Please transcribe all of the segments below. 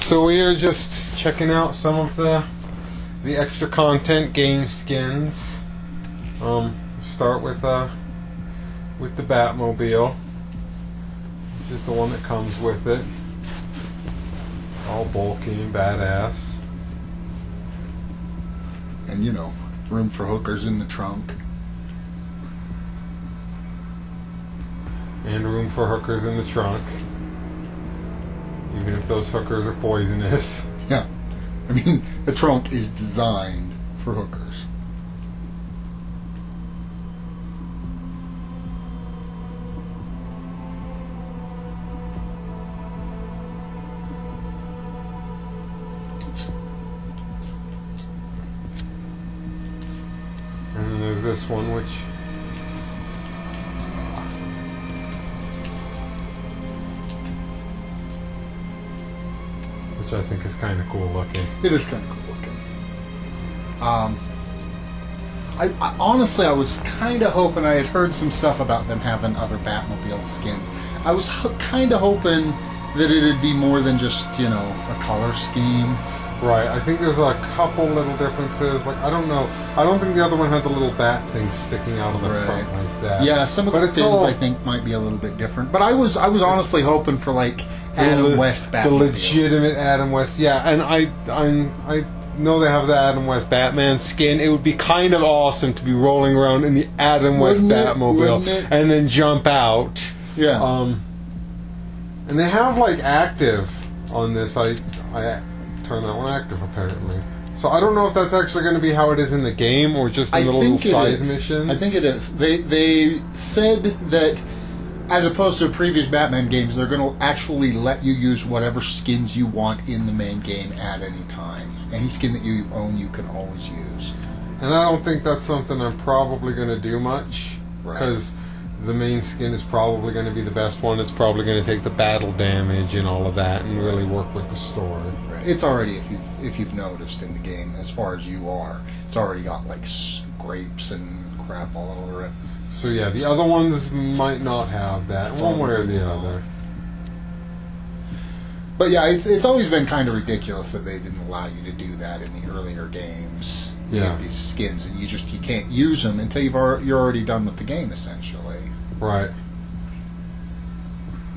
So we are just checking out some of the extra content game skins. Start with the Batmobile. This is the one that comes with it. All bulky and badass. And you know, room for hookers in the trunk. And room for hookers in the trunk. Even if those hookers are poisonous. Yeah. I mean, the trunk is designed for hookers. And then there's this one, which I think is kind of cool looking. It is kind of cool looking. I honestly, I was kind of hoping, I had heard some stuff about them having other Batmobile skins. I was kind of hoping that it'd be more than just, you know, a color scheme. Right, I think there's a couple little differences. Like, I don't know. I don't think the other one had the little bat thing sticking out of the front like that. Yeah, some of the things I think might be a little bit different. But I was honestly hoping for like Adam West Batmobile. The legitimate Adam West, yeah. And I know they have the Adam West Batman skin. It would be kind of awesome to be rolling around in the Adam West Batmobile and then jump out. Yeah. And they have like active on this. I turn that one active apparently. So I don't know if that's actually going to be how it is in the game or just in the little side missions. I think it is. They said that as opposed to previous Batman games, they're going to actually let you use whatever skins you want in the main game at any time. Any skin that you own, you can always use. And I don't think that's something I'm probably going to do much. Because the main skin is probably going to be the best one. It's probably going to take the battle damage and all of that and really work with the story. Right. It's already, if you've noticed in the game, as far as you are, it's already got like scrapes and crap all over it. So yeah, the other ones might not have that, one way or the other. But yeah, it's always been kind of ridiculous that they didn't allow you to do that in the earlier games. Yeah. These skins, and you can't use them until you're already done with the game, essentially. Right.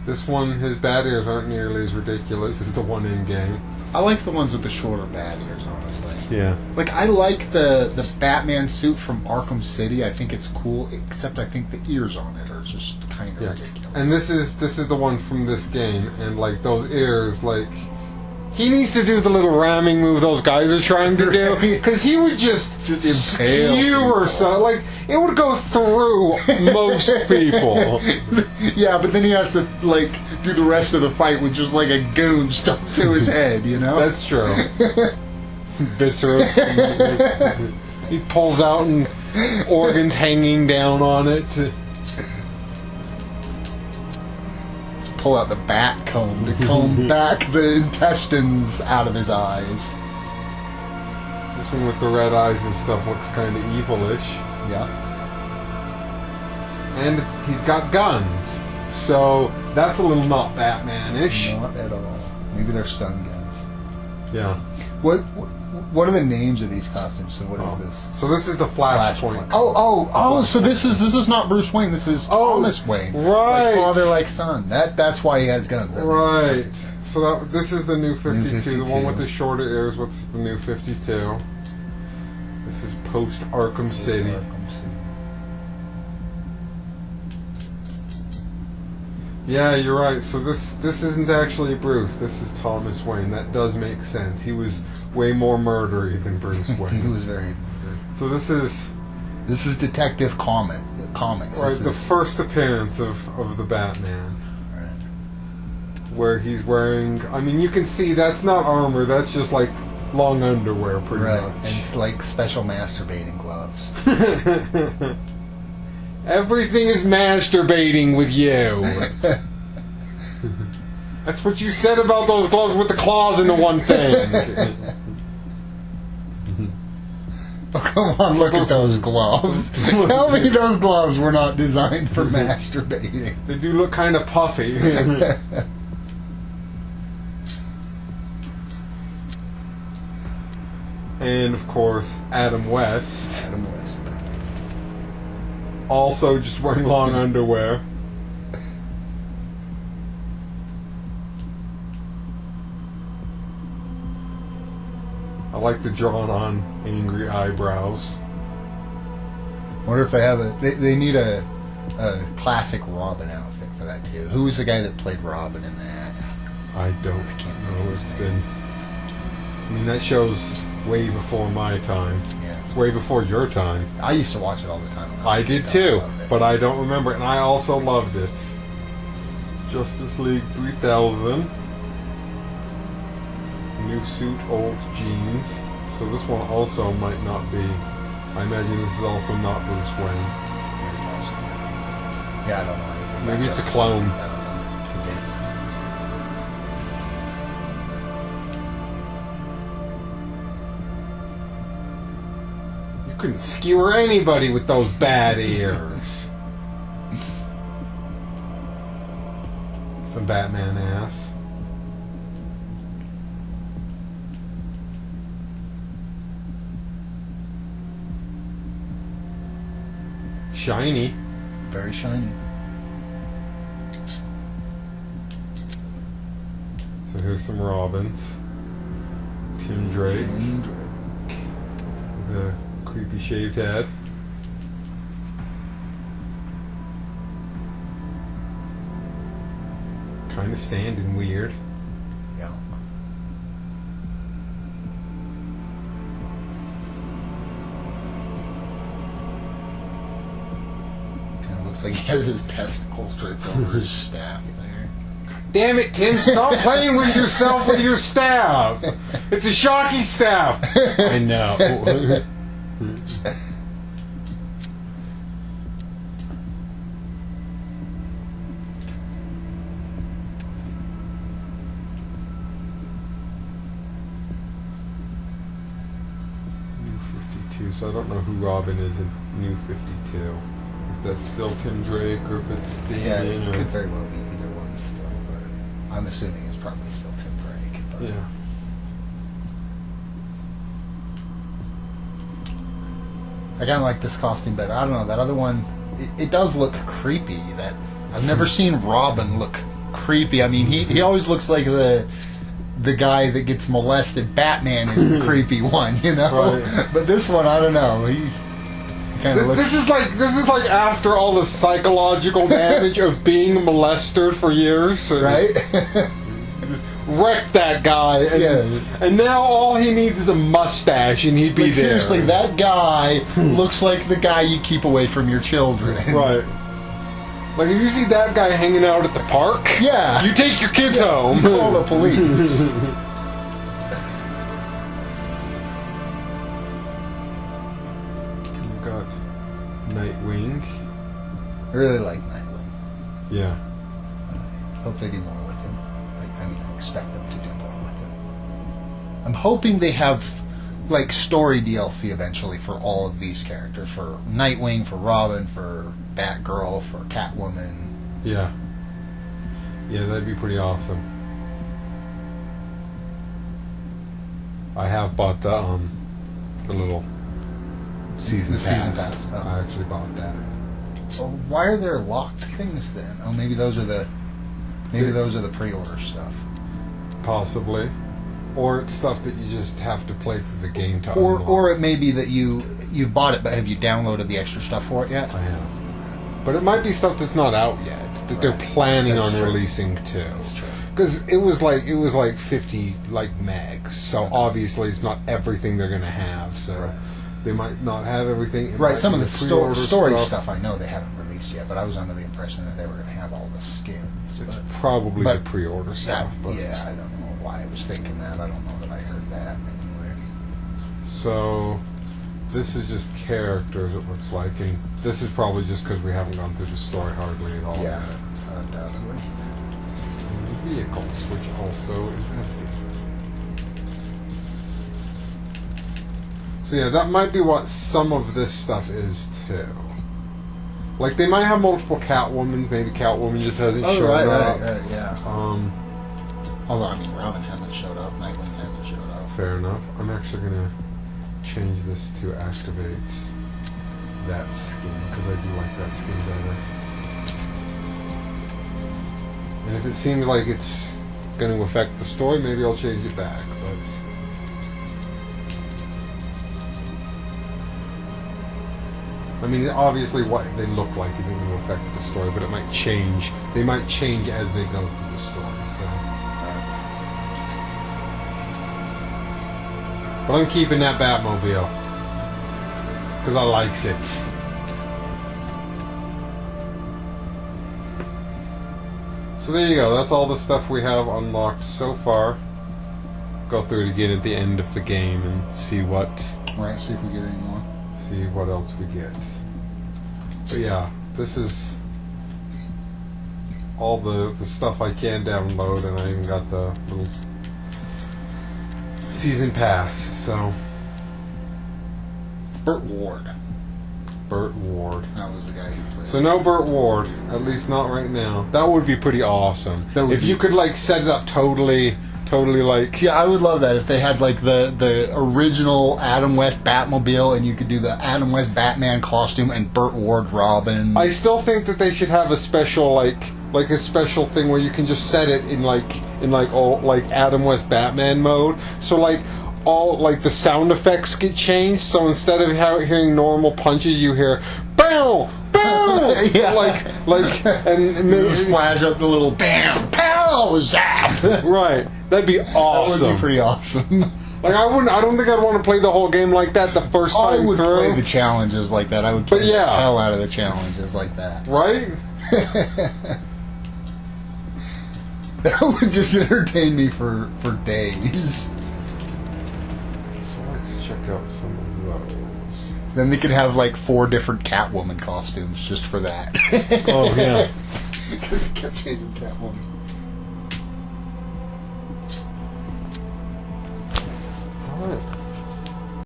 This one, his bat ears aren't nearly as ridiculous as the one in game. I like the ones with the shorter bat ears, honestly. Yeah. Like, I like the Batman suit from Arkham City. I think it's cool, except I think the ears on it are just kind of ridiculous. And this is the one from this game, and like those ears, like he needs to do the little ramming move those guys are trying to do, because he would just impale skew or so. Like it would go through most people. Yeah, but then he has to like do the rest of the fight with just like a goon stuck to his head, you know? That's true. Viscera. He pulls out and organs hanging down on it. Let's pull out the bat comb to comb back the intestines out of his eyes. This one with the red eyes and stuff looks kind of evilish. Yeah. And he's got guns. So that's a little not Batman-ish. Not at all. Maybe they're stun guns. Yeah. What are the names of these costumes? So what is this? So this is the Flashpoint. Oh! So this is not Bruce Wayne. This is Thomas Wayne. Right. Like father, like son. That's why he has guns. Right. So this is the new 52. The one with the shorter ears. What's the new 52? This is post Arkham City. Yeah, you're right. So this isn't actually Bruce. This is Thomas Wayne. That does make sense. He was way more murdery than Bruce Wayne. He was very. So this is Detective Comics. Right, the first appearance of the Batman. Right. Where he's wearing. I mean, you can see that's not armor. That's just like long underwear, pretty much. And it's like special masturbating gloves. Everything is masturbating with you. That's what you said about those gloves with the claws in the one thing. Oh, come on, look at those gloves. Tell me those gloves were not designed for masturbating. They do look kind of puffy. And, of course, Adam West. Adam West. Also just wearing long underwear. I like the drawn-on angry eyebrows. I wonder if they have They need a classic Robin outfit for that too. Who was the guy that played Robin in that? I can't know. It's been. I mean, that show's way before my time. Yeah. It's way before your time. I used to watch it all the time. I did too, but I don't remember it, and I also loved it. Justice League 3000. New suit, old jeans. So this one also might not be. I imagine this is also not Bruce Wayne. Yeah, I don't know anything. Maybe it's a clone. You couldn't skewer anybody with those bad ears. Some Batman ass. Shiny. Very shiny. So here's some Robins. Tim Drake. The creepy shaved head. Kind of standing weird. Yeah. Looks like he has his testicles draped over his staff there. Damn it, Tim, stop playing with yourself with your staff. It's a shocky staff. I know. New 52, so I don't know who Robin is in New 52. If that's still Tim Drake or if it's Damian. It could very well be either one still, but I'm assuming it's probably still Tim Drake. But. Yeah. I kind of like this costume better. I don't know, that other one, it does look creepy. That I've never seen Robin look creepy. I mean, he always looks like the guy that gets molested. Batman is the creepy one, you know? Right. But this one, I don't know. He kind of looks... This is like after all the psychological damage of being molested for years. Right? Wrecked that guy, and now all he needs is a mustache, and he'd be there. Seriously, that guy looks like the guy you keep away from your children. Right. Like, if you see that guy hanging out at the park, you take your kids home. You call the police. You've got Nightwing. I really like Nightwing. Yeah. I hope they do more with him. I expect them to do more with him. I'm hoping they have like story DLC eventually for all of these characters. For Nightwing, for Robin, for Batgirl, for Catwoman. Yeah. Yeah, that'd be pretty awesome. I have bought the little season pass. Oh. I actually bought that. Well, why are there locked things then? Oh, maybe those are the pre-order stuff. Possibly. Or it's stuff that you just have to play through the game to unlock. Or it may be that you've bought it, but have you downloaded the extra stuff for it yet? I have. But it might be stuff that's not out yet that they're planning on releasing too. That's true. Because it was like 50 megs, so obviously it's not everything they're going to have. So they might not have everything. Right. Some of the story stuff I know they haven't released yet, but I was under the impression that they were going to have all the skins. It's probably the pre-order stuff. But yeah, I don't know why I was thinking that. I don't know that I heard that anyway. So this is just characters, it looks like, and this is probably just because we haven't gone through the story hardly at all. Yeah, undoubtedly. And the vehicles, which also is empty. So yeah, that might be what some of this stuff is too. Like, they might have multiple Catwoman. Maybe Catwoman just hasn't shown up. Right, yeah. Although, I mean, Robin hasn't showed up. Nightwing hasn't showed up. Fair enough. I'm actually gonna change this to activate that skin, because I do like that skin better. And if it seems like it's going to affect the story, maybe I'll change it back, but... I mean, obviously what they look like isn't going to affect the story, but it might change. They might change as they go through the story, so... But I'm keeping that Batmobile. Because I likes it. So there you go. That's all the stuff we have unlocked so far. Go through it again at the end of the game and see what... Right, see if we get any more. See what else we get. But yeah, this is all the stuff I can download, and I even got the little season pass, so... Burt Ward. Burt Ward. That was the guy who played. So no Burt Ward, at least not right now. That would be pretty awesome. If you could like set it up totally like... Yeah, I would love that if they had like the original Adam West Batmobile, and you could do the Adam West Batman costume and Burt Ward Robin. I still think that they should have a special like a special thing where you can just set it in all like Adam West Batman mode. So like all like the sound effects get changed. So instead of hearing normal punches, you hear bow, bow, yeah. like and just flash up the little bam, pow, zap. Right, that'd be awesome. That would be pretty awesome. Like I don't think I'd want to play the whole game like that the first time I would through. play the challenges like that. I would play the hell out of the challenges like that. Right? That would just entertain me for days. So let's check out some of those. Then they could have like 4 different Catwoman costumes just for that. Oh yeah. Because they kept changing Catwoman.